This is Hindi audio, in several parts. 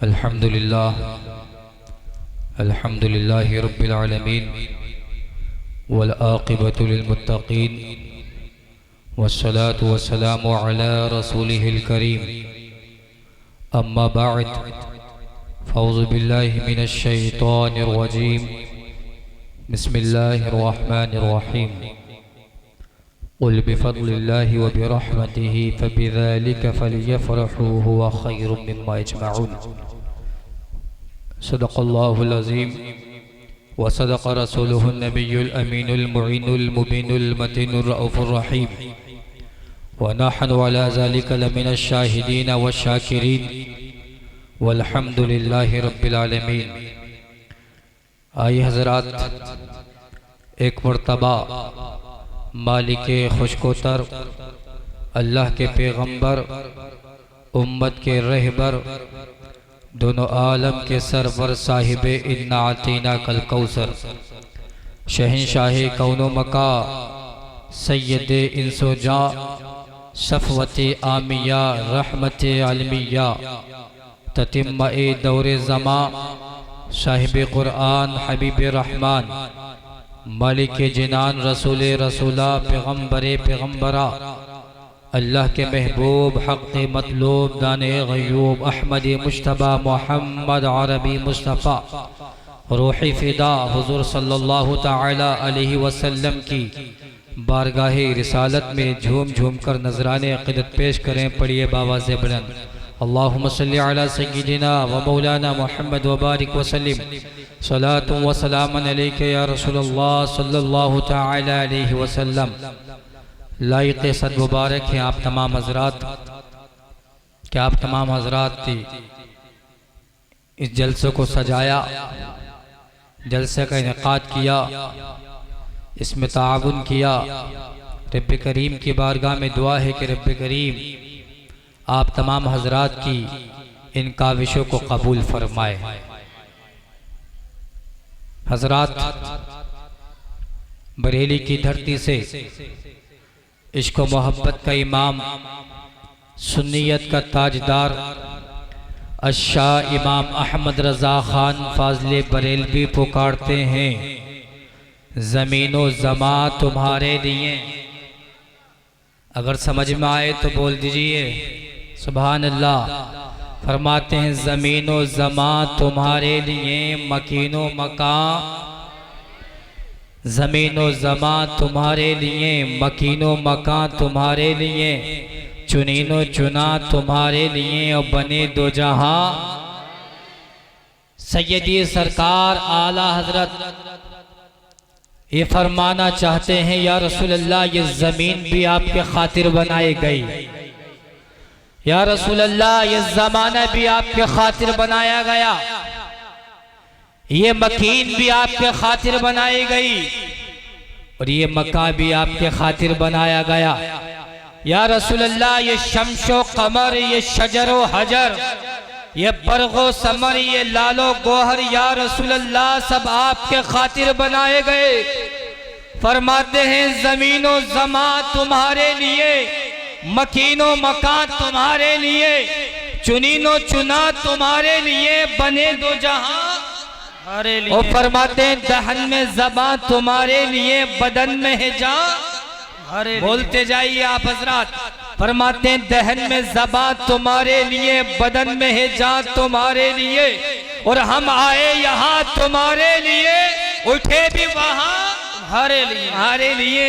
अल्हम्दुलिल्लाह अल्हम्दुलिल्लाहि रब्बिल आलमीन वल आक़िबतु लिल मुत्तक़ीन वस्सलातु वस्सलामु अला रसूलिहिल करीम अम्मा बअद फ़अऊज़ु बिल्लाहि मिनश शैतानिर रजीम बिस्मिल्लाहिर रहमानिर रहीम क़ुल बिफ़ज़्लिल्लाहि व बिरहमतिहि फ़बिज़ालिका फ़लयफ़रहू हुवा ख़ैरुम मिम्मा यजमऊन। सदक़ल्लाहुल अज़ीम व सदक़ रसूलुहुन नबियुल अमीनुल मुईनुल मुबीनुल मतीनुर रऊफ़ुर रहीम व नहनु अला ज़ालिका लमिनश शाहिदीन व शाकिरीन वल्हम्दुलिल्लाहि रब्बिल आलमीन। आइए हज़रात, एक मर्तबा मालिके खुशकोतर अल्लाह के पैगंबर उम्मत के रहबर दोनों आलम के सरवर साहिब इन्ना आतीना कल कौसर शहंशाह कौनो मका सैयद इंसो जा सफ़वत आमिया रहमत अलमिया ततिम्मा दौर ज़मा साहिब कुरान हबीब रहमान मालिक जिनान रसूल रसूला पैगम्बर पैगम्बरा अल्लाह के महबूब हक़ मतलूब दाने गयूब अहमद मुश्तबा मोहम्मद अरबी मुस्तफ़ा रूही फ़िदा हुज़ूर सल्लल्लाहु तआला अलैहि वसल्लम की बारगाहे रिसालत में झूम झूम कर नजराने अक़ीदत पेश करें। पढ़िए बाबा से बुलंद अल्लाहुम्मा सल्लि अला सय्यिदिना व मौलाना मुहम्मद व बारिक वसल्लिम सलातु व सलामन अलैका या रसूलल्लाह सल्लल्लाहु तआला अलैहि वसल्लम। लाइक़ सद मुबारक हैं आप तमाम हज़रात, क्या आप तमाम हज़रात थी इस जलसे को सजाया, जलसे का इनेकाद किया, इसमें ताउन किया। रब्बे करीम की बारगाह में दुआ है कि रब्बे करीम आप तमाम हज़रात की इन काविशों को कबूल फरमाए। हज़रात, बरेली की धरती से इश्क व मोहब्बत का इमाम, सुन्नियत का ताजदार अशाह इमाम अहमद रज़ा ख़ान फ़ाज़िल बरेलवी पुकारते हैं, ज़मीनो ज़मा तुम्हारे लिए। अगर समझ में आए तो बोल दीजिए सुभान अल्लाह। फरमाते हैं ज़मीनो ज़मा तुम्हारे लिए, मकीनो मकान, ज़मीनो ज़मा तुम्हारे लिए, मकीनो मकान तुम्हारे लिए, चुनीनो चुना तुम्हारे लिए और बने दो जहां। सैयदी सरकार आला हजरत ये फरमाना चाहते हैं, या रसूल अल्लाह ये ज़मीन भी आपके खातिर बनाई गई, या रसूल अल्लाह ये ज़माना भी आपके खातिर बनाया गया, ये मकीन भी आपके खातिर बनाई गई और ये मक्का भी आपके खातिर बनाया गया। या रसूल अल्लाह ये शम्शो कमर, ये शजरो हजर, ये बरगो समर, ये लालो गोहर, या रसूल अल्लाह सब आपके खातिर बनाए गए। फरमाते हैं ज़मीनो ज़मा तुम्हारे लिए, मकीनो मकान तुम्हारे लिए, चुनीनो चुना तुम्हारे लिए, बने दो जहां तुम्हारे लिए। और फरमाते हैं दहन में ज़बां तुम्हारे लिए, बदन में है जान। बोलते जाइए आप हज़रात। फरमाते हैं दहन में ज़बां तुम्हारे लिए, बदन में है जान तुम्हारे लिए, और हम आए यहाँ तुम्हारे लिए, उठे भी वहाँ तुम्हारे लिए।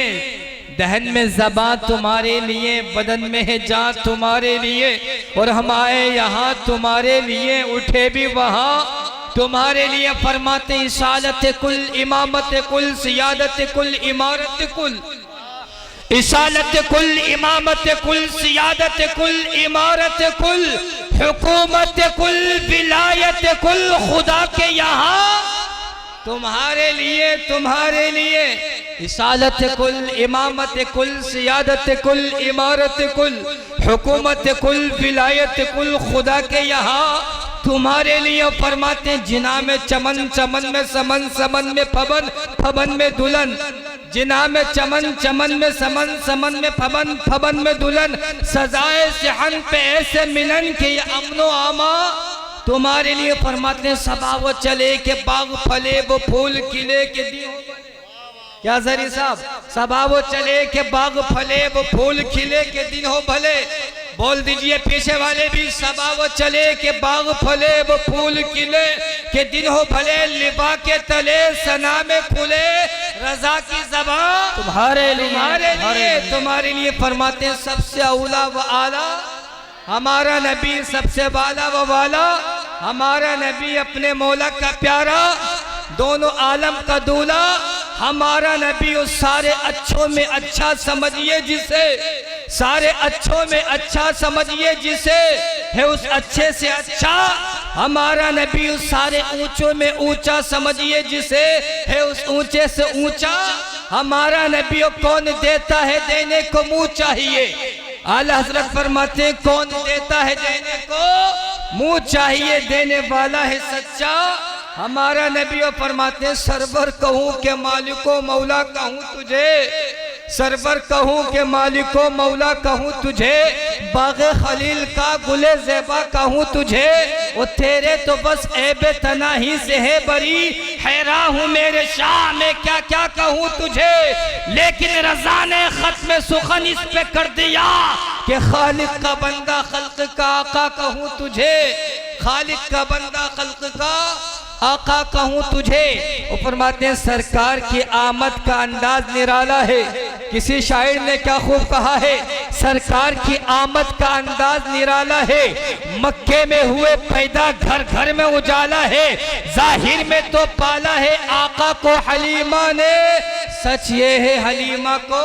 दहन में ज़बां तुम्हारे लिए, बदन में है जान तुम्हारे लिए, और हम आए यहाँ तुम्हारे लिए, उठे भी वहाँ तुम्हारे लिए। फरमाते इसालत कुल, इमामत कुल, सियादत कुल, इमारत कुल, इसालत कुल, इमामत कुल, सियादत कुल, इमारत कुल, हुकूमत कुल, विलायत कुल, खुदा के यहाँ तुम्हारे लिए, तुम्हारे लिए। इसालत कुल, इमामत कुल, सियादत कुल, इमारत कुल, हुकूमत कुल, विलायत कुल, खुदा के यहाँ तुम्हारे लिए। फरमाते जिना में चमन, चमन में समन, समन में फबन, फबन में दुल्हन, जिना में चमन, चमन में समन, समन में फबन, फबन में दुल्हन, सजाए सिहन पे ऐसे मिलन के अमनो आमा तुम्हारे लिए फरमाते हैं सबा वो चले के बाग फले वो फूल खिले के दी हो। क्या जरी साहब, सबा वो चले के बाग फले वो फूल खिले के दिन हो भले। बोल दीजिए पीछे वाले भी, सबा वो चले के बाग फले वो फूल खिले के दिन हो भले। लिबा के तले सना में फूले रजा की ज़बां तुम्हारे लिए तुम्हारे लिए फरमाते हैं सबसे औला व आला हमारा नबी, सबसे वाला व वाला हमारा नबी, अपने मौला का प्यारा, दोनों आलम का दूल्हा हमारा नबी। उस सारे अच्छों में अच्छा समझिए जिसे, सारे अच्छों में अच्छा समझिए जिसे, है उस अच्छे से अच्छा हमारा नबी। उस सारे ऊंचों में ऊंचा समझिए जिसे, है उस ऊंचे से ऊंचा हमारा नबी। कौन देता है देने को मुंह चाहिए, आला हजरत फरमाते हैं कौन देता है देने को मुंह चाहिए, देने वाला है सच्चा हमारा नबी। और फरमाते हैं सरवर कहूँ के मालिको मौला कहूँ तुझे, सरवर कहूँ के मालिको मौला कहूँ तुझे, बाग़े खलील का गुले ज़ेबा कहूँ तुझे। वो तेरे तो बस ऐबे तना ही से है बरी, हैरान हूँ मेरे शाह में क्या क्या कहूँ तुझे। लेकिन रज़ा ने ख़त्म सुखन इस पे कर दिया कि खालिक का बंदा खल्क का आका कहूँ तुझे, खालिक का बंदा खल्क का आका कहूँ तुझे। वो फरमाते हैं सरकार की आमद का अंदाज निराला है। किसी शायर ने क्या खूब कहा है, सरकार की आमद का अंदाज निराला है। मक्के में हुए पैदा घर घर में उजाला है, जाहिर में तो पाला है आका को हलीमा ने, सच ये है हलीमा को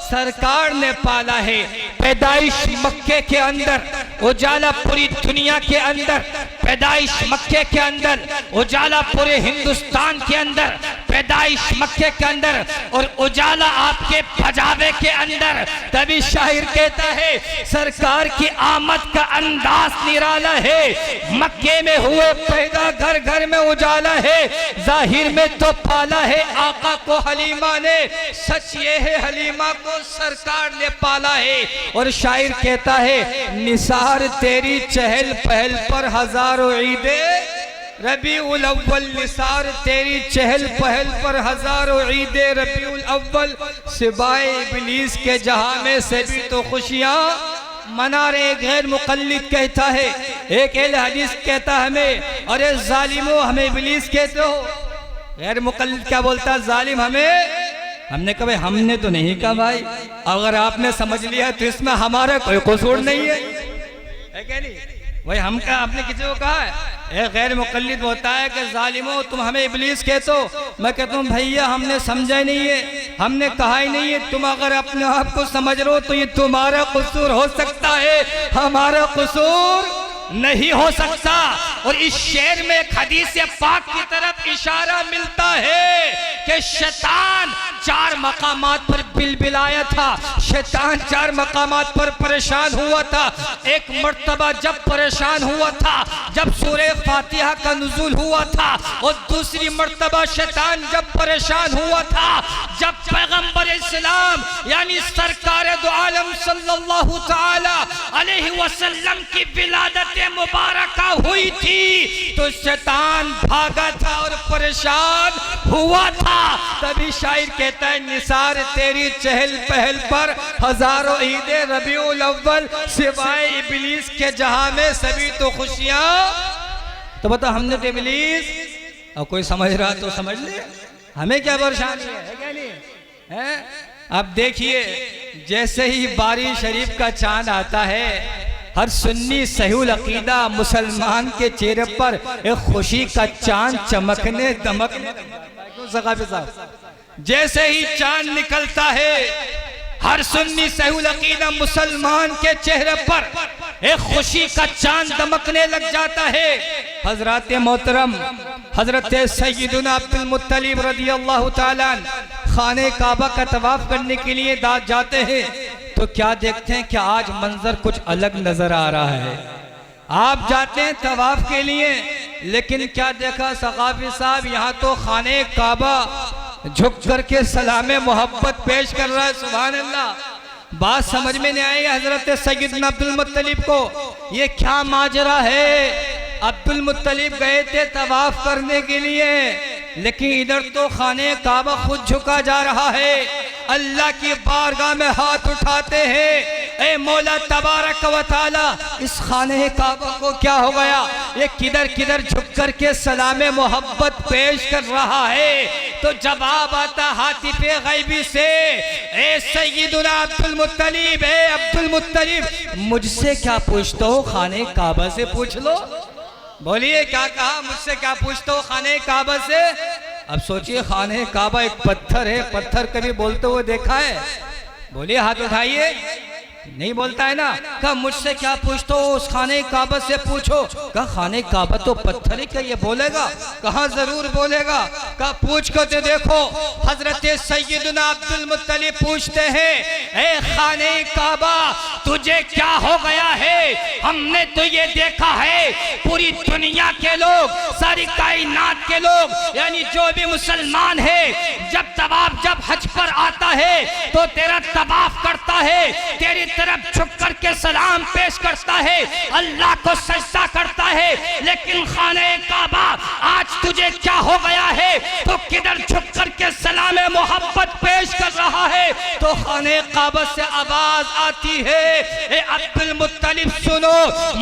सरकार ने पाला है। पैदाइश मक्के के अंदर, उजाला पूरी दुनिया के अंदर, पैदाइश मक्के के अंदर, उजाला पूरे हिंदुस्तान के अंदर, पैदाइश मक्के के अंदर और उजाला आपके पजाबे के अंदर। तभी शायर कहता है सरकार की आमद का अंदाज निराला है। मक्के में हुए पैदा घर घर में उजाला है, जाहिर में तो पाला है आका को हलीमा ने, सच ये है हलीमा को सरकार ने पाला है। और शायर कहता है निसार तेरी चहल पहल पर हजारों ईदे, रबीउल अव्वल निसार तेरी चहल पहल पर हजारों ईदे, रबीउल अव्वल सिवाए इब्लीस के जहां में से भी तो खुशियां मना रहे। गैर मुक़ल्लिद कहता है, एक अहले हदीस कहता हमें अरे जालिमो हमें इब्लीस कहते हो। गैर मुक़ल्लिद क्या बोलता है जालिम हमें, हमने कहा भाई हमने तो नहीं कहा भाई, अगर आपने समझ लिया तो इसमें हमारा कोई कसूर नहीं है क्या नहीं भाई। हम क्या आपने किसी को कहा है? एक गैर मुक़ल्लिद होता है कि जालिमो तुम हमें इब्लीस कहते हो। मैं कहता हूँ भैया हमने समझा नहीं है, हमने कहा ही नहीं है। तुम अगर अपने आप को समझ रहे हो तो ये तुम्हारा कसूर हो सकता है, हमारा कसूर नहीं हो सकता। और इस शेर में एक हदीस पाक की तरफ इशारा मिलता है कि शैतान 4 मकामात पर बिलबिलाया था, शैतान 4 मकामात पर परेशान हुआ था। एक मर्तबा जब परेशान हुआ था जब सूरह फातिहा का नुज़ूल हुआ था, और दूसरी मर्तबा शैतान जब परेशान हुआ था जब पैगंबर इस्लाम यानी सरकार दो आलम सल्लल्लाहु तआला अलैहि वसल्लम की विलादत मुबारका हुई थी, तो शैतान भागा था और परेशान हुआ था। तभी शायर कहता है निसार तेरी चहल पहल पर हजारों ईदे, रबीउल अव्वल सिवाए इब्लीस के जहां में सभी तो खुशियां। तो बता हमने तो इब्लीस, और कोई समझ रहा तो समझ ले, हमें क्या परेशानी है क्या नहीं है? अब देखिए जैसे ही बारी शरीफ का चांद आता है, हर सुन्नी सहीउल अकीदा मुसलमान के चेहरे पर एक खुशी का चांद चमकने दमकने। जैसे ही चांद निकलता है हर सुन्नी सहीउल अकीदा मुसलमान के चेहरे पर एक खुशी का चांद दमकने लग जाता है। हजरत मोहतरम हजरत सैयदुना अब्दुल मुत्तलिब रदियल्लाहु ताला खाने काबा का तवाफ करने के लिए जाते हैं, तो क्या देखते हैं कि आज मंजर कुछ अलग नजर आ रहा है। आप जाते हैं तवाफ के लिए, लेकिन क्या देखा सकाफी साहब, यहाँ तो खाने काबा झुक करके सलाम मोहब्बत पेश कर रहा है। सुभान अल्लाह। बात समझ में नहीं आई हजरत सैयदना अब्दुल मुत्तलिब को, ये क्या माजरा है। अब्दुल मुत्तलिब गए थे तवाफ करने के लिए, लेकिन इधर तो खाने काबा खुद झुका जा रहा है। अल्लाह की बारगाह में हाथ उठाते हैं, ए मौला तबारक व तआला, इस खाने काबा को क्या हो गया? ये किधर किधर झुक कर के सलामे मोहब्बत पेश कर रहा है। तो जवाब आता हातिफे गैबी से, ए सैयदुना अब्दुल मुत्तलिब, ए अब्दुल मुत्तलिब, मुझसे क्या पूछते हो? खाने काबा से पूछ लो। बोलिए क्या कहा? मुझसे क्या पूछते हो खाने काबा से? अब सोचिए, खाने काबा एक पत्थर है, पत्थर कभी बोलते हुए देखा है? बोलिए, हाथ उठाइए। नहीं बोलता है ना। कहा मुझसे क्या पूछते हो? उस खाने काबा से पूछो। कहा खाने काबा तो पत्थर ही, क्या ये बोलेगा? कहा जरूर बोलेगा। कहा पूछ कर तो देखो। हजरत सैयदना अब्दुल मुत्तलिब पूछते हैं, ए खाने काबा, तुझे क्या हो गया है? हमने तो ये देखा है पूरी दुनिया के लोग, सारी कायनात के लोग, यानी जो भी मुसलमान है, जब हज पर आता है तो तेरा तवाफ करता है, तेरी तरफ झुक कर के सलाम पेश करता है, अल्लाह को सजदा करता है। लेकिन खाने काबा, आज तुझे क्या हो गया है? तो किधर झुक कर के सलाम मोहब्बत पेश कर रहा है? तो खाने काबा से आवाज आती है, ए अब्दुल मुत्तलिब सुनो,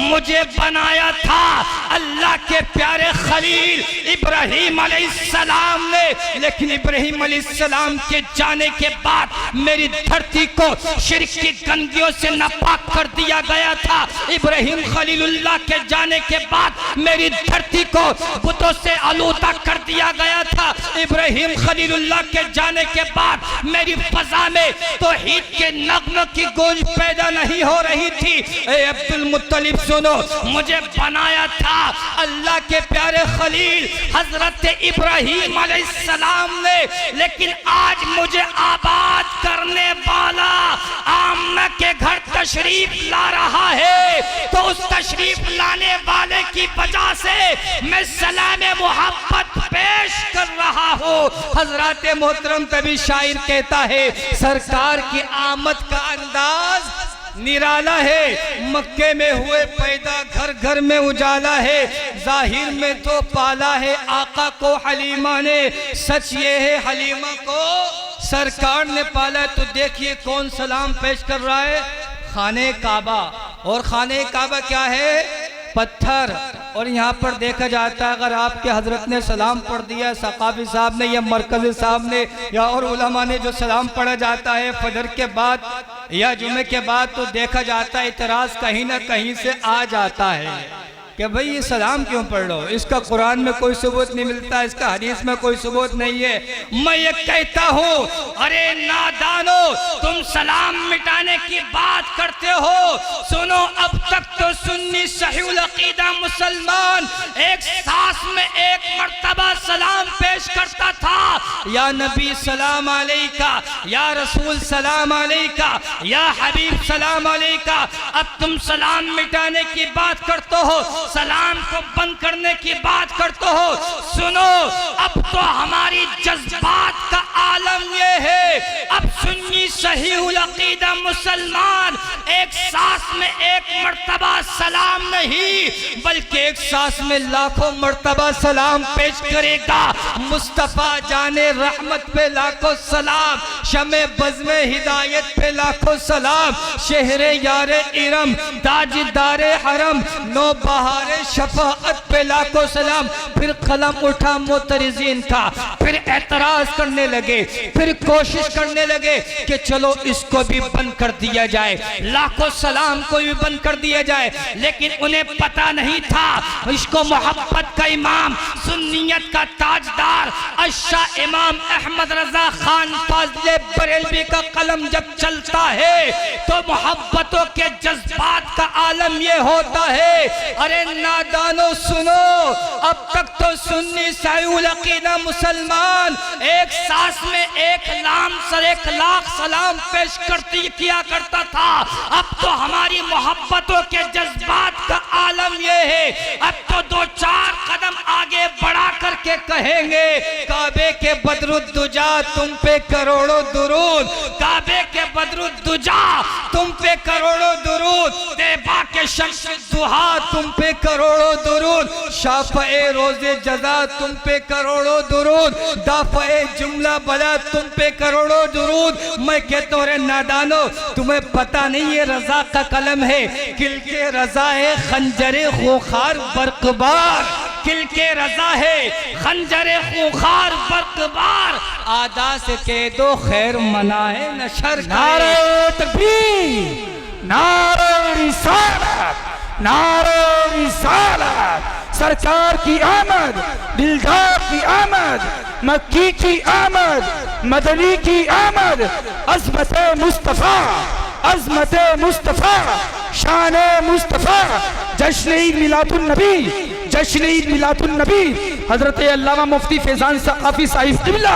मुझे बनाया था अल्लाह के प्यारे खलील इब्राहिम अलैहिस्सलाम ने, लेकिन इब्राहिम अलैहिस्सलाम के जाने के बाद मेरी धरती को शिर्क की गंदगियों से नापाक कर दिया गया था। इब्राहिम खलीलुल्लाह के जाने के बाद मेरी धरती को बुतों से आलूदा कर दिया गया था। इब्राहिम खलीलुल्लाह के जाने के बाद मेरी फजा में तौहीद के नगमों की गूंज पैदा नहीं हो रही थी। ए अब्दुल मुत्तलिब सुनो, मुझे बनाया था अल्लाह के प्यारे खलील हजरत इब्राहिम अलैहिस्सलाम ने, लेकिन आज मुझे आबाद करने वाला आमना के घर तशरीफ ला रहा है, तो उस तशरीफ लाने वाले की वजह से मैं सलाम मोहब्बत पेश कर रहा हूँ। हजरत मोहतरम तभी शायर कहता है, सरकार की आमद का अंदाज निराला है, मक्के में हुए पैदा घर घर में उजाला है, जाहिर में तो पाला है आका को हलीमा ने, सच ये है हलीमा को सरकार ने पाला है। तो देखिए कौन सलाम पेश कर रहा है? खाने काबा। और खाने काबा क्या है? पत्थर। और यहाँ पर देखा जाता है, अगर आपके हजरत ने सलाम पढ़ दिया, सकाफी साहब ने या मरकजी साहब ने या और उलमा ने जो सलाम पढ़ा जाता है फजर के बाद या जुमे के बाद, तो देखा जाता है इतराज कहीं ना कहीं से आ जाता है कि भाई ये सलाम क्यों पढ़ लो? इसका कुरान में कोई सबूत नहीं मिलता, इसका हदीस में कोई सबूत नहीं है। मैं ये कहता हूँ, अरे नादानो, तुम सलाम मिटाने की बात करते हो। सुनो, अब तक तो सुन्नी सहीहुल अकीदा मुसलमान एक सांस में एक मर्तबा सलाम पेश करता था, या नबी सलाम अलैका, या रसूल सलाम अलैका, या हबीब सलाम अलैका। अब तुम सलाम मिटाने की बात करते हो, सलाम को बंद करने की बात करते हो। सुनो, अब तो हमारी जज्बात का आलम ये है, अब सुन्नी सहीहुल अकीदा मुसलमान एक सांस में एक मर्तबा सलाम नहीं, बल्कि एक सांस में लाखों मर्तबा सलाम पेश करेगा। मुस्तफा जाने रहमत पे लाखों सलाम, शमे बज़्मे हिदायत पे लाखों सलाम, शहरे यारे इरम, ताजदारे हरम, नो बहारे शफाअत पे लाखों सलाम। फिर कलम उठा मोतरिजीन का, फिर एतराज करने लगे, फिर कोशिश करने लगे कि चलो इसको भी बंद कर दिया जाए, लाखों सलाम को भी बंद कर दिया जाए। लेकिन उन्हें पता नहीं था, इसको मोहब्बत का इमाम, सुन्नियत का ताजदार अशा इमाम अहमद रजा खान फाज़िले बरेलवी का कलम जब चलता है तो मोहब्बतों के जज्बात का आलम ये होता है। अरे नादानो सुनो, अब तक तो सुन्नी सहीहुल अकीदा मुसलमान एक सांस में एक लाख सलाम पेश किया करता था। अब तो हमारी मोहब्बतों के जज्बात का आलम यह है, अब तो दो चार कदम आगे बढ़ा करके के कहेंगे काबे के बदरुद्दुजा तुम पे करोड़ों दुरूद, काबे के बदरुद्दुजा तुम पे करोड़ों दुरूद, तैबा के शख्स दुहा तुम पे करोड़ों दुरूद, शाफ़ए रोज़े जज़ा तुम पे करोड़ों दुरूद, दाफ़ए जुमला बला तुम पे करोड़ों दुरूद। मैं कहता हूँ नादानो तुम्हें पता नहीं ये रजा का कलम है, किल के रजा है खंजरे खूंखार बरकबार, किल के रजा है खंजरे खूंखार बरकबार, आदा से कह दो खैर मनाए नशर। नारे तकबीर, नारे रिसालत, नारे रिसालत, सरकार की आमद, दिलदार की आमद, मक्की की आमद, मदनी की आमद, अज़मत मुस्तफ़ा, अज़मत मुस्तफ़ा, शान मुस्तफ़ा, जश्न ईद मिलादुन नबी, जश्न ईद मिलादुन नबी, हजरत अल्लामा मुफ्ती फैजान सक़ाफ़ी साहिब क़िबला,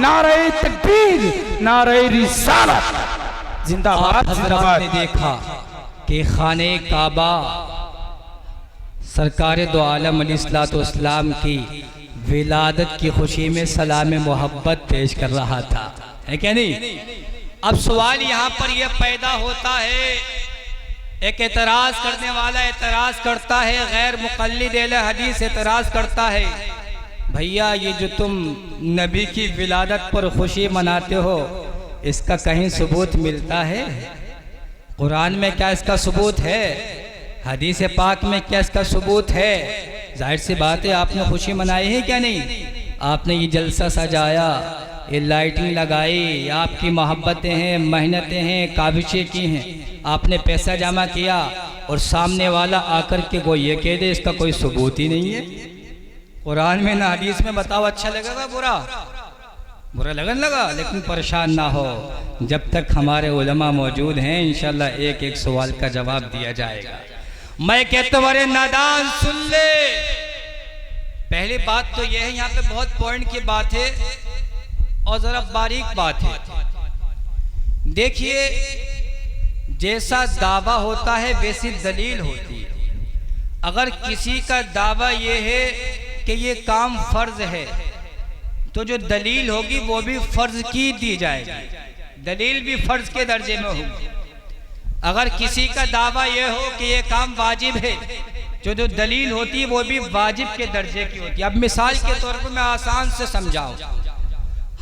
नारे तकबीर, नारे रिसालत, जिंदाबाद जिंदाबाद। ने देखा कि खाने काबा सरकार दो आलम अलैहिस्सलाम की विलादत की खुशी में सलाम मोहब्बत पेश कर रहा था, है क्या नहीं? अब सवाल यहाँ पर यह पैदा होता है, एक एतराज करने वाला एतराज करता है, गैर मुक़ल्लिद अहले हदीस एतराज करता है, भैया ये जो तुम नबी की विलादत पर खुशी मनाते हो इसका कहीं सबूत मिलता है? कुरान में क्या इसका सबूत है? हदीस पाक में क्या इसका सबूत है? जाहिर सी बात है आपने खुशी मनाई है क्या नहीं? आपने ये जलसा सजाया, ये लाइटिंग लगाई, आपकी मोहब्बतें हैं, मेहनतें हैं, काविशें की हैं, आपने पैसा जमा किया और सामने वाला आकर के वो ये कह दे इसका कोई सबूत ही नहीं है। कुरान में ना हदीस में, बताओ अच्छा लगेगा बुरा? बुरा लगन लगा, लेकिन परेशान ना हो, जब तक हमारे उलमा मौजूद हैं इंशाल्लाह एक एक सवाल का जवाब दिया जाएगा। मैं कहता हूँ अरे नादान सुन ले, पहली बात तो यह है, यहाँ पे बहुत पॉइंट की बात है और जरा बारीक बात है। देखिए जैसा दावा होता है वैसी दलील होती है। अगर किसी का दावा यह है कि ये काम फर्ज है तो जो दलील होगी वो भी फर्ज की दी जाएगी, दलील भी फर्ज के दर्जे में होगी। अगर किसी का दावा यह हो कि ये काम वाजिब है जो दलील होती है वो भी वाजिब के दर्जे की होती है। अब मिसाल के तौर पर मैं आसान से समझाऊं,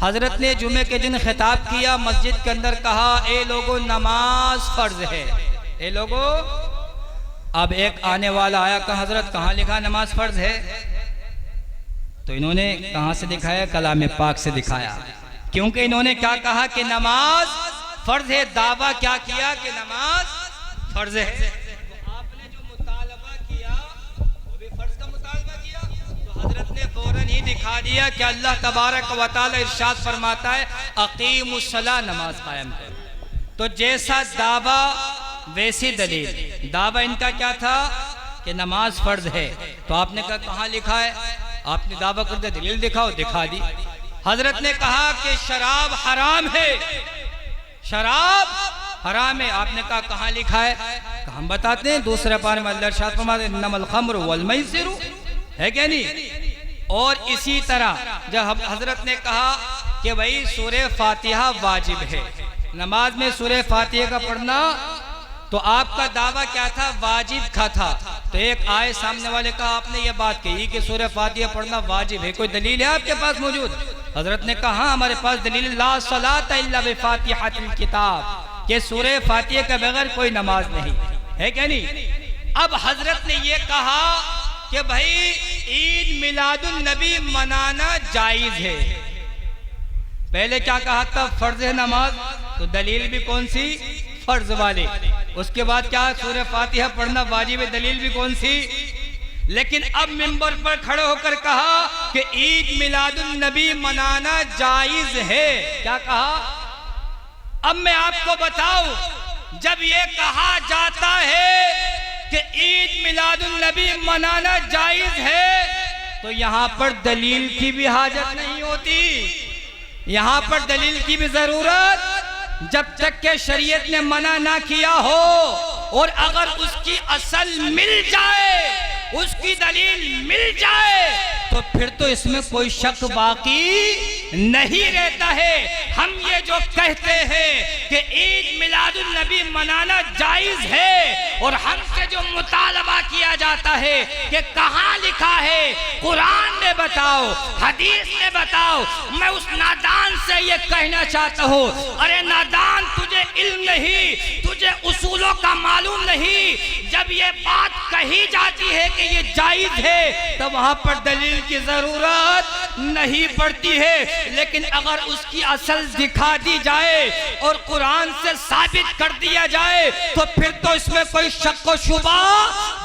हजरत ने जुमे के दिन खिताब किया, मस्जिद के अंदर कहा ए लोगों नमाज फर्ज है, ए लोगों। अब एक आने वाला आया, कहा हजरत कहाँ लिखा नमाज फर्ज है? तो इन्होंने कहाँ से दिखाया? कलाम पाक से दिखाया, क्योंकि इन्होंने क्या कहा कि नमाज फर्ज है, दावा क्या किया कि नमाज फर्ज है। तो आपने जो मुतालबा किया वो भी फर्ज का मुतालबा किया, तो हजरत ने फौरन ही दिखा दिया कि अल्लाह तबारक व तआला इरशाद फरमाता है अकीमुस्सलाह, नमाज कायम करो। तो जैसा दावा वैसी दलील। दावा इनका क्या था कि नमाज फर्ज है, तो आपने कहा कहाँ लिखा है? आपने दावा कर दिया, दलील दिखाओ, दिखा दी। हजरत ने कहा कि शराब हराम है, शराब हराम है, आपने कहा कहाँ लिखा है? हम बताते हैं, दूसरे पारे में अल्लाह इरशाद फरमाते हैं इन्नमल खम्रु वल मैसिरु, है क्या नहीं? और इसी तरह जब हजरत ने कहा कि भाई सूरह फातिहा वाजिब है, नमाज में सूरह फातिहा का पढ़ना, तो आपका दावा क्या था? वाजिब का था। तो एक आए सामने वाले कहा आपने ये बात कही कि सूरह फातिहा पढ़ना वाजिब है, कोई दलील है आपके पास मौजूद? हजरत ने कहा हाँ हमारे पास दलील, ला सलाता इल्ला बिफातिहातिल किताब, कि सूरह फातिहा के बगैर कोई नमाज नहीं, है क्या नहीं? अब हजरत ने ये कहा कि भाई ईद मिलादुन नबी मनाना जायज है। पहले क्या कहा था? फर्ज है नमाज, तो दलील भी कौन सी? फर्ज वाले। उसके बाद क्या? सूरह फातिहा पढ़ना वाजिब है, दलील भी कौन सी? लेकिन अब मिंबर पर खड़े होकर कहा कि ईद मिलादुन नबी मनाना जायज है। क्या कहा? अब मैं आपको बताऊं, जब ये कहा जाता है कि ईद मिलादुन नबी मनाना जायज है, तो यहां पर दलील की भी हाजत नहीं होती, यहां पर दलील की भी जरूरत जब तक के शरीयत ने मना ना किया हो, और अगर उसकी असल मिल जाए उसकी दलील मिल जाए तो फिर तो इसमें कोई शक बाकी नहीं रहता है। हम ये जो कहते हैं कि ईद मिलादुन नबी मनाना जायज है और हमसे जो मुतालबा किया जाता है कि कहाँ लिखा है, कुरान में बताओ, हदीस में बताओ, मैं उस नादान से ये कहना चाहता हूँ, अरे नादान तुझे इल्म नहीं, तुझे उसूलों का मालूम नहीं। जब ये बात कही जाती है कि ये जायज है तो वहां पर दलील की जरूरत नहीं पड़ती है, लेकिन अगर उसकी असल दिखा दी जाए और कुरान से साबित कर दिया जाए तो फिर तो इसमें कोई शक व शुबा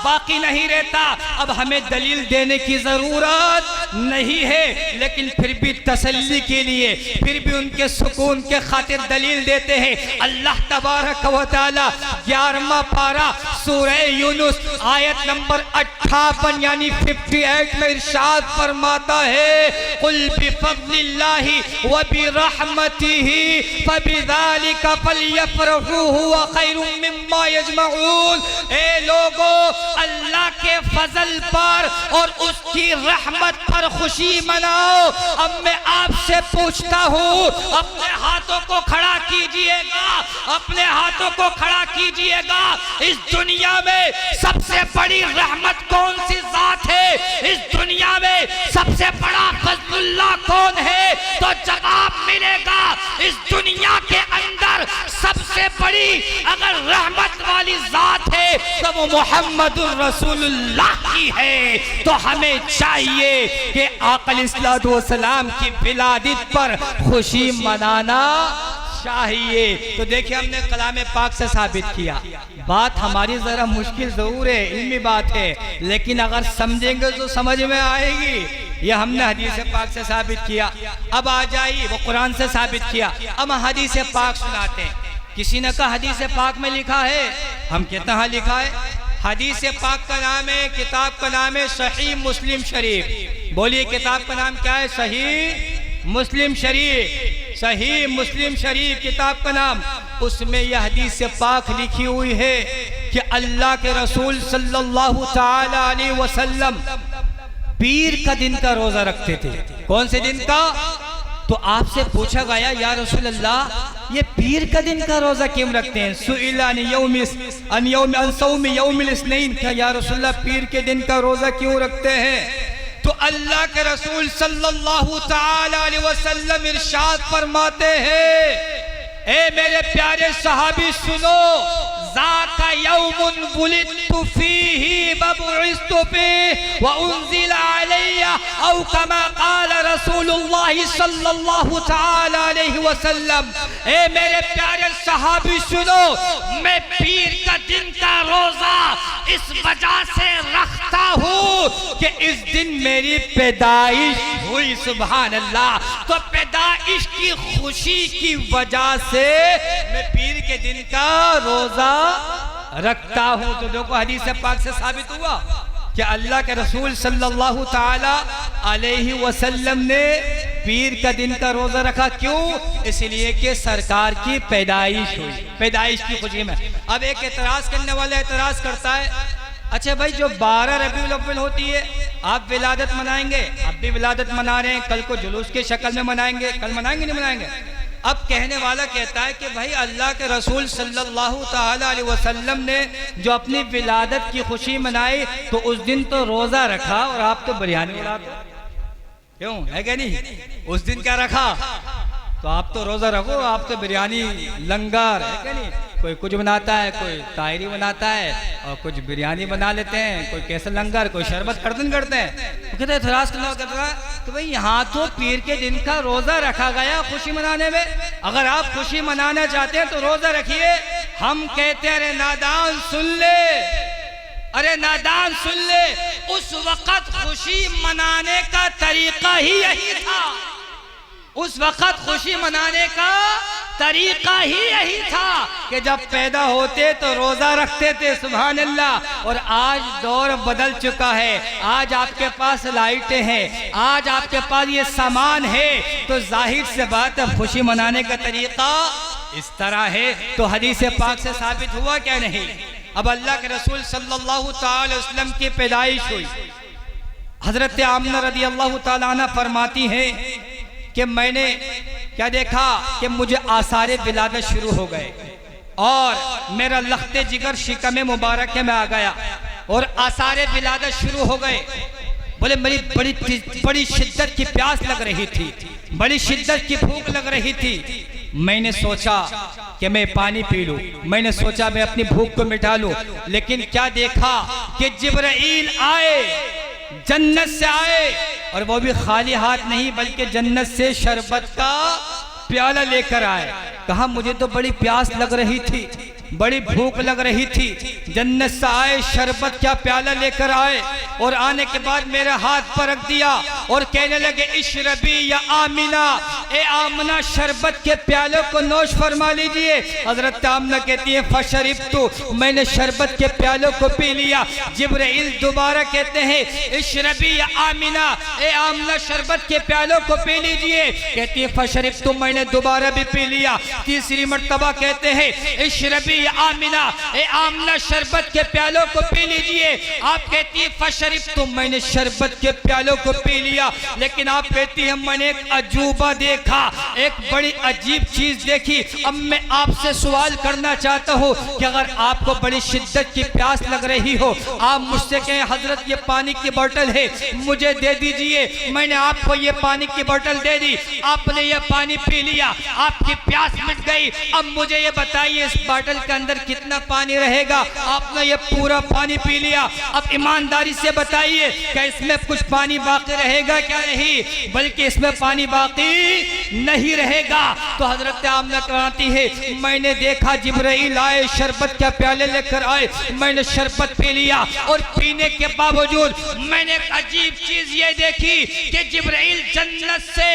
बाकी नहीं रहता। अब हमें दलील देने की जरूरत नहीं है, लेकिन फिर भी तसल्ली के लिए, फिर भी उनके सुकून के खातिर दलील देते हैं। अल्लाह तबारक व तआला 11वां पारा सूरह यूनुस आयत नंबर 58 यानी 58 में इरशाद फरमाता है, कुल बिफज़लिल्लाहि व बिरहमतिही फबिज़ालिका फलयफ़रहू हुवा खैरुम मिम्मा यजमऊन। ए लोगो, अल्लाह के फजल पर और उसकी रहमत पर खुशी मनाओ। अब मैं आपसे पूछता हूँ, अपने हाथों को खड़ा कीजिएगा, अपने हाथों को खड़ा कीजिएगा। इस दुनिया में सबसे बड़ी रहमत कौन सी जात है? इस दुनिया में सबसे बड़ा फज़लुल्लाह कौन है? तो जवाब मिलेगा, इस दुनिया के अंदर सबसे बड़ी अगर रहमत वाली जात है तो वो मोहम्मदुर रसूलुल्लाह की है। तो हमें चाहिए कि आका अलैहिस्सलातु वस्सलाम की विलादत पर खुशी मनाना चाहिए। तो देखिए, हमने कलाम पाक से साबित किया। बात हमारी जरा मुश्किल जरूर है, इल्मी बात है, लेकिन अगर समझेंगे तो समझ में आएगी। यह हमने हदीस पाक से साबित किया। अब आ जाइए, वो कुरान से साबित किया, अब हदीस पाक सुनाते हैं। किसी ने कहा हदीस पाक में लिखा है, हम कहते हैं लिखा है। हदीस पाक का नाम है, किताब का नाम है सही मुस्लिम शरीफ। बोलिए किताब का नाम क्या है? सही मुस्लिम शरीफ। सही मुस्लिम शरीफ किताब का नाम। उसमें यह हदीस पाक लिखी हुई है कि अल्लाह के रसूल सल्लल्लाहु ताला अलैहि वसल्लम पीर का दिन का रोजा रखते थे। कौन से दिन का? तो आपसे पूछा गया, या रसूल अल्लाह ये पीर का दिन का रोजा क्यों रखते हैं? सुइला अन सौम यौमिल इस्नैन, क्या या रसूल अल्लाह पीर के दिन का रोजा क्यों रखते हैं? तो अल्लाह के रसूल सल्लल्लाहु ताला अलैहि वसल्लम इरशाद फरमाते हैं, ए मेरे प्यारे सहाबी सुनो, ज़ाका यौमुन वुलिदतु फीही व बुइस्तु फीही व उन्ज़िला अलैया औ कमा क़ाल रसूलुल्लाह सल्लल्लाहु ताला अलैहि वसल्लम। ए मेरे प्यारे सहाबी सुनो, मैं पीर का दिन का रोजा इस वजह से रखता हूँ कि इस दिन मेरी पैदाइश हुई। सुभान अल्लाह। तो पैदाइश की खुशी की वजह से मैं पीर के दिन का रोजा रखता हूं। तो देखो हदीस पाक से साबित हुआ कि अल्लाह के रसूल सल्लल्लाहु ताला अलैहि वसल्लम ने पीर का दिन का रोजा रखा। क्यों? इसलिए कि सरकार की पैदाइश हुई, पैदाइश की खुशी में। अब एक एतराज करने वाला एतराज करता है, अच्छा भाई जो 12 रबीउल अव्वल होती है आप विलादत मनाएंगे, अब भी विलादत मना रहे हैं, कल को जुलूस के शक्ल में मनाएंगे, कल मनाएंगे नहीं मनाएंगे? अब कहने वाला कहता है कि भाई अल्लाह के रसूल सल्लल्लाहु ताला अलैहि वसल्लम ने जो अपनी विलादत की खुशी मनाई तो उस दिन तो रोजा रखा और आप तो बिरयानी उड़ाते हो, क्यों है क्या नहीं? उस दिन क्या रखा? तो आप तो रोजा रखो, आप तो बिरयानी लंगर है क्या नहीं? कोई कुछ बनाता है, कोई तायरी बनाता है और कुछ बिरयानी बना लेते हैं, कोई केसर लंगर, कोई शरबत खर्दन करते हैं। तो कहते हैं थरास करना तो भाई यहाँ तो पीर के दिन का रोजा रखा गया खुशी मनाने में। अगर आप खुशी मनाना चाहते हैं तो रोजा रखिए। हम कहते हैं अरे नादान सुन ले, अरे नादान सुन ले, उस वक्त खुशी मनाने का तरीका ही यही था। उस वक्त खुशी मनाने का तरीका ही यही था कि जब पैदा होते तो रोजा रखते थे। सुभान अल्लाह। और आज दौर बदल चुका है, आज आपके पास लाइटें हैं, आज आपके पास ये सामान है, तो जाहिर से बात है खुशी मनाने का तरीका इस तरह है। तो हदीस पाक से साबित हुआ क्या नहीं? अब अल्लाह के रसूल सल्लल्लाहु ताला अलैहि वसल्लम की पैदाइश हुई। हजरत आमना रदी अल्लाह ताला अन्हा फरमाती हैं कि मैंने क्या देखा कि मुझे आसारे विलादत शुरू हो गए और मेरा लख्ते जिगर शिकम मुबारक में आ गया और आसारे विलादत शुरू हो गए। बोले मेरी बड़ी शिद्दत की प्यास लग रही थी, बड़ी शिद्दत की भूख लग रही थी। मैंने सोचा कि मैं पानी पी लूं, मैंने सोचा मैं अपनी भूख को मिटा लूं, लेकिन क्या देखा कि जिब्राइल आए, जन्नत से आए, और वो भी खाली हाथ नहीं बल्कि जन्नत से शरबत का प्याला लेकर आए। कहा मुझे तो बड़ी प्यास लग रही थी, बड़ी भूख लग रही थी, जन्नत से आए, शरबत का प्याला लेकर आए और आने के बाद मेरे हाथ पर रख दिया और कहने लगे इशरबी या आमिना, ए आमना शरबत के प्यालों को नोश फरमा लीजिए। हजरत आमना कहती है फशरिबतु, मैंने शरबत के प्यालों को पी लिया। जिब्राइल दोबारा कहते हैं इशरबी या आमिना, ए आमना शरबत के प्यालों को पी लीजिए। कहती है फशरिबतु, मैंने दोबारा भी पी लिया। तीसरी मर्तबा कहते हैं इशरबी या आमिना, ए आमना शरबत के प्यालों को पी लीजिए। आप कहती है फशरिबतु, मैंने शरबत के प्यालों को पी लिया। लेकिन आप कहती है मैंने एक अजूबा देखा, एक बड़ी अजीब चीज देखी। अब मैं आपसे सवाल करना चाहता हूँ कि अगर आपको बड़ी शिद्दत की प्यास लग रही हो, आप मुझसे कहें हजरत ये पानी की बोतल है मुझे दे दीजिए, मैंने आपको ये पानी की बोतल दे दी, आपने ये पानी पी लिया, आपकी प्यास मिट गई। अब मुझे ये बताइए इस बोतल के अंदर कितना पानी रहेगा? आपने ये पूरा पानी पी लिया। अब ईमानदारी से बताइए क्या इसमें कुछ पानी बाकी रहेगा? क्या नहीं, बल्कि इसमें पानी बाकी नहीं रहेगा। तो हजरत आमना कहती है मैंने देखा जिब्राइल आए, शरबत के प्याले लेकर आए, मैंने शरबत पी लिया और पीने के बावजूद मैंने एक अजीब चीज ये देखी कि जिब्राइल जन्नत से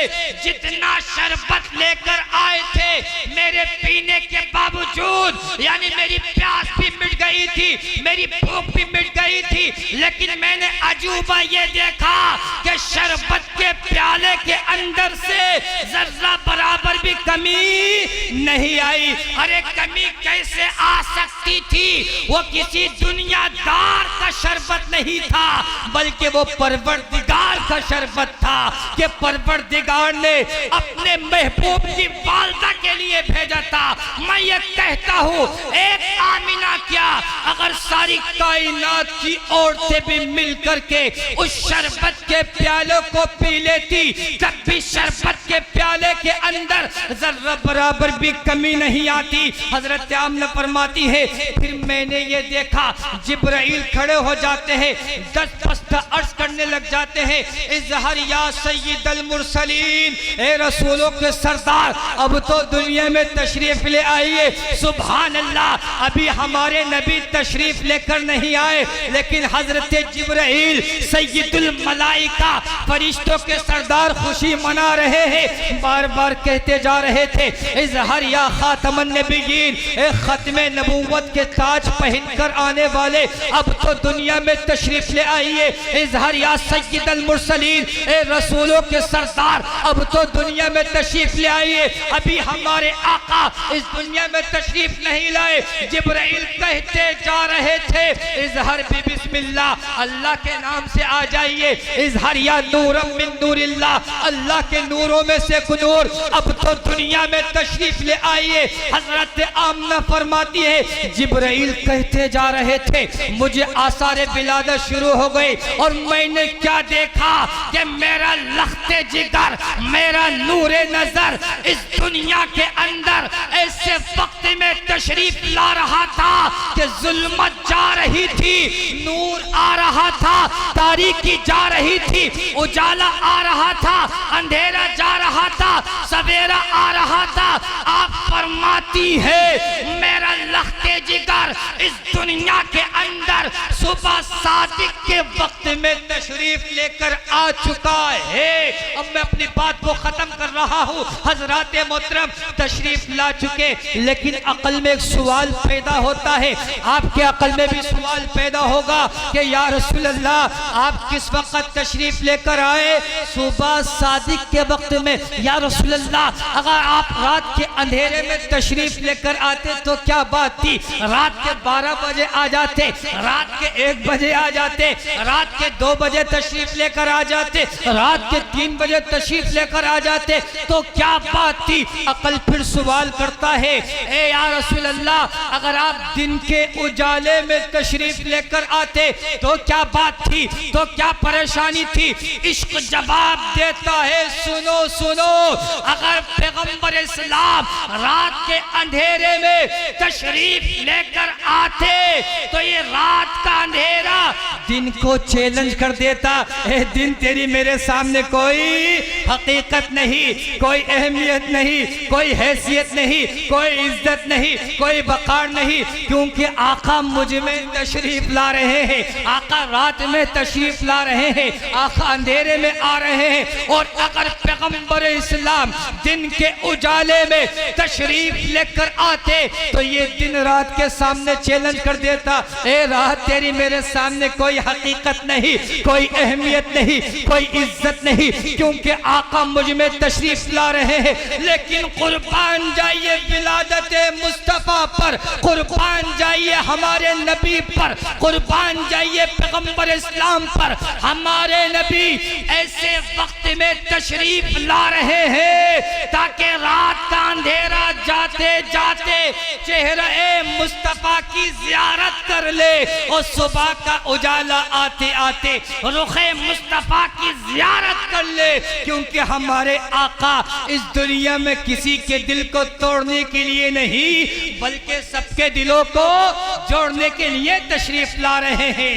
जितना शरबत लेकर आए थे मेरे पीने के बावजूद, यानी मेरी प्यास भी मिट गई थी, मेरी भूख भी मिट गई थी, लेकिन मैंने अजूबा ये देखा कि शरबत के प्याले के अंदर से जर्रा बराबर भी कमी नहीं आई। अरे कमी कैसे आ सकती थी? वो किसी दुनियादार का शरबत नहीं था बल्कि वो परवरदिगार का शरबत था कि परवरदिगार ने अपने महबूब की वालदा के लिए भेजा था। मैं ये कहता हूँ एक आमिना क्या, अगर सारी कायनात की औरतें भी मिल करके उस शरबत के प्यालों को पी लेती तब भी शरबत के प्याले के अंदर जर्रा बराबर भी कमी नहीं आती। हजरत आमना फरमाती है फिर मैंने ये देखा जिब्राइल खड़े हो जाते हैं, 10 बस्ता अर्ज करने लग जाते हैं इज़हर या सय्यदल मुरसलीन, ए रसूलों के सरदार अब तो दुनिया में तशरीफ ले आइए। सुभान अल्लाह, अभी हमारे नबी तशरीफ लेकर नहीं आए लेकिन हजरत जिब्राइल सय्यदुल मलाइका फरिश्तों के सरदार खुशी मना रहे हैं, बार बार कहते जा रहे थे इज़हर या खातमन नबिय्यीन, ए खत्मे नबूवत के ताज पहनकर आने वाले अब तो दुनिया में तशरीफ ले आइए। इज़हर या सय्यदल मुरसलीन, ए रसूलों के सरदार अब तो दुनिया में तशरीफ ले आइए, अभी हमारे आका इस दुनिया में तशरीफ नहीं लाए। जिब्राइल कहते जा रहे थे इज़हर भी बिस्मिल्लाह, अल्लाह के नाम से आ जाइए। इज़हर या नूरम मिन नूरिल्लाह, अल्लाह के नूरों में से कुछ नूर अब तो दुनिया में तशरीफ ले आइए। हजरत आमना फरमाती है जिब्राइल कहते जा रहे थे मुझे आसारे विलादत शुरू हो गई और मैंने क्या देखा कि मेरा लख्ते जिगर, मेरा नूरे नजर इस दुनिया के अंदर ऐसे वक्त में तशरीफ ला रहा था कि जुल्मत जा रही थी, नूर आ रहा था, तारीकी जा रही थी, उजाला आ रहा था, अंधेरा जा रहा था, सवेरा आ रहा था। आप फरमाती है मेरा लख्ते जिगर इस दुनिया के अंदर सुबह सादिक के वक्त में तशरीफ तशरीफ लेकर आ चुका है। अब मैं अपनी बात को खत्म कर रहा हूँ। हजरात मोहतरम तशरीफ ला चुके, लेकिन अकल में एक सवाल पैदा होता है, आपके अकल में भी सवाल पैदा होगा कि या रसूल अल्लाह आप किस वक्त तशरीफ लेकर आए? सुबह सादिक के वक्त में। या रसूल अल्लाह अगर आप रात के अंधेरे में तशरीफ लेकर आते तो क्या बात थी? रात के 12 बजे आ जाते, रात के 1 बजे आ जाते, रात के 2 बजे तशरीफ लेकर आ जाते, रात के 3 बजे तशरीफ लेकर आ जाते तो क्या बात थी? अकल फिर सवाल करता है, ए या रसूल अल्लाह अगर आप दिन के उजाले में तशरीफ लेकर आते तो क्या बात थी, तो क्या परेशानी थी? इश्क जवाब देता है, सुनो सुनो, अगर पैगंबर इस्लाम रात के अंधेरे में तशरीफ लेकर आते तो ये रात का अंधेरा दिन को चैलेंज कर देता। ए दिन तेरी मेरे सामने कोई हकीकत नहीं, कोई अहमियत नहीं, कोई हैसियत नहीं, कोई इज्जत नहीं, कोई वकार नहीं, क्योंकि आका मुझ में तशरीफ ला रहे हैं, आका रात में तशरीफ ला रहे हैं, आका अंधेरे में आ रहे हैं। और अगर पैगंबर इस्लाम दिन के उजाले में तशरीफ लेकर आते तो ये दिन रात के सामने चैलेंज कर देता, ए रात तेरी मेरे सामने कोई हकीकत नहीं, कोई अहमियत नहीं, कोई इज्जत नहीं, क्योंकि आका मुझ में तशरीफ ला रहे हैं। लेकिन कुर्बान जाइए विलादत मुस्तफा पर, कुर्बान जाइए हमारे नबी पर, कुर्बान जाइए पैगंबर इस्लाम पर। हमारे नबी ऐसे वक्त में तशरीफ ला रहे हैं ताकि रात का अंधेरा जाते जाते चेहरे मुस्तफा की जियारत कर ले और सुबह का उजाला आते आते रुखे मुस्तफा की जियारत कर ले, क्योंकि हमारे आका इस दुनिया में किसी के दिल को तोड़ने के लिए नहीं बल्कि सबके दिलों को जोड़ने के लिए तशरीफ ला रहे हैं।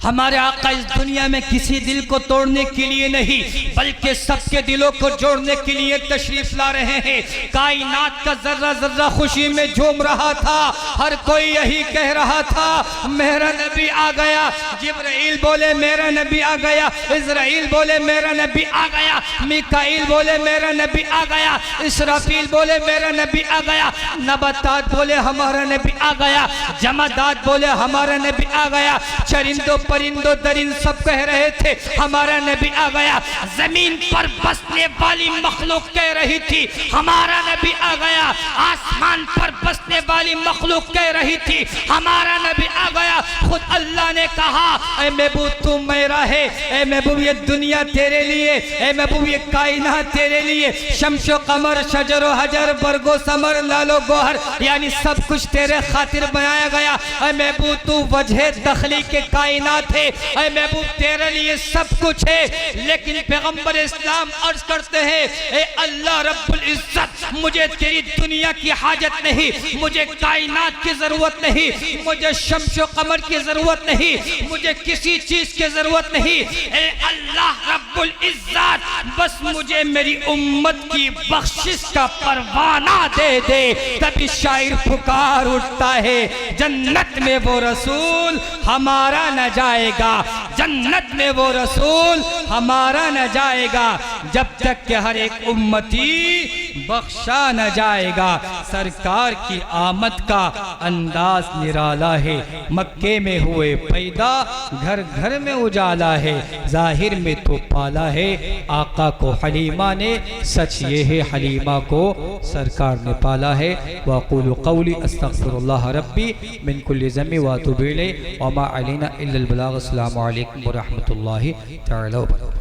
हमारे आका इस दुनिया में किसी दिल को तोड़ने के लिए नहीं बल्कि सबके दिलों को जोड़ने के लिए तशरीफ ला रहे हैं। कायनात का जर्रा जर्रा खुशी में झूम रहा था, हर कोई यही कह रहा था मेरा नबी आ गया। जिब्राइल बोले मेरा नबी आ गया, इज़राइल बोले मेरा नबी आ गया, मिकाईल बोले मेरा नबी आ गया, इसराफील बोले मेरा नबी आ गया, नबातात बोले हमारा नबी आ गया, जमादात बोले हमारा नबी आ गया, चरिंदों परिंदों दरिंद सब कह रहे थे हमारा नबी आ गया। जमीन पर बसने वाली मखलूक कह रही थी हमारा नबी आ गया, आसमान पर बसने वाली मखलूक कह रही थी हमारा नबी आ गया। खुद अल्लाह ने कहा ऐ महबूब तू मेरा है, ऐ महबूब ये दुनिया तेरे लिए, ऐ महबूब ये कायनात तेरे लिए, शम्शो कमर शजरो हजर बरगो समर लालो गोहर यानी सब कुछ तेरे खातिर बनाया गया। ऐ महबूब तू वजह तखलीक के कायनात थे, ऐ महबूब तेरे लिए सब कुछ है। लेकिन पैगंबर इस्लाम अर्ज करते हैं ऐ अल्लाह रब्बुल इज्जत मुझे तेरी दुनिया की हाजत नहीं, मुझे कायनात की जरूरत नहीं, मुझे शम्शो कमर की जरूरत नहीं, मुझे किसी चीज की जरूरत नहीं। ऐ अल्लाह रब्बुल इज्जत बस मुझे मेरी उम्मत की बख्शिश का परवाना दे दे। तभी शायर पुकार उठता है जन्नत में वो रसूल हमारा न जाएगा, जन्नत में वो रसूल हमारा न जाएगा जब तक कि हर एक उम्मती बख्शा न जाएगा। सरकार की आमद का अंदाज निराला है, मक्के में हुए पैदा घर घर में उजाला है, जाहिर में तो पाला है आका को हलीमा ने, सच ये है हलीमा को सरकार ने पाला है। वक़ूलु क़ौली अस्तग़फ़िरुल्लाह रब्बी मिन कुल्लि ज़म्बि व अतूबु इलैहि व मा अलैना इल्लल बलाग। अस्सलामु अलैकुम व रहमतुल्लाहि तआला व बरकातहू।